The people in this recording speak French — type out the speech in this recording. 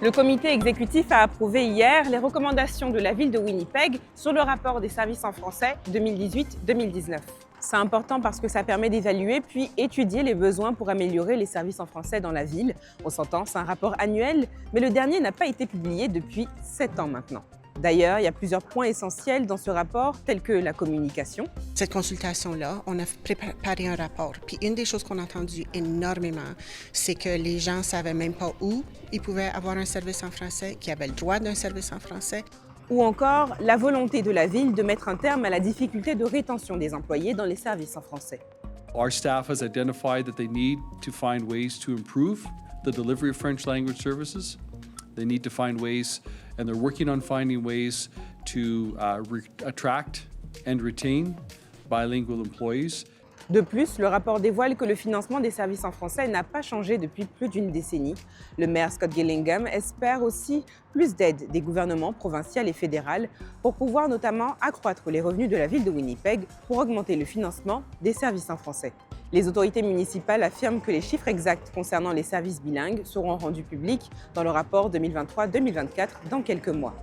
Le comité exécutif a approuvé hier les recommandations de la ville de Winnipeg sur le rapport des services en français 2018-2019. C'est important parce que ça permet d'évaluer puis étudier les besoins pour améliorer les services en français dans la ville. On s'entend, c'est un rapport annuel, mais le dernier n'a pas été publié depuis 7 ans maintenant. D'ailleurs, il y a plusieurs points essentiels dans ce rapport, tels que la communication. Cette consultation-là, on a préparé un rapport. Puis une des choses qu'on a entendu énormément, c'est que les gens ne savaient même pas où ils pouvaient avoir un service en français, qu'ils avaient le droit d'un service en français. Ou encore la volonté de la ville de mettre un terme à la difficulté de rétention des employés dans les services en français. Our staff has identified that they need to find ways to improve the delivery of French language services. They need to find ways, and they're working on finding ways to attract and retain bilingual employees. De plus, le rapport dévoile que le financement des services en français n'a pas changé depuis plus d'une décennie. Le maire Scott Gillingham espère aussi plus d'aide des gouvernements provincial et fédéral pour pouvoir notamment accroître les revenus de la ville de Winnipeg pour augmenter le financement des services en français. Les autorités municipales affirment que les chiffres exacts concernant les services bilingues seront rendus publics dans le rapport 2023-2024 dans quelques mois.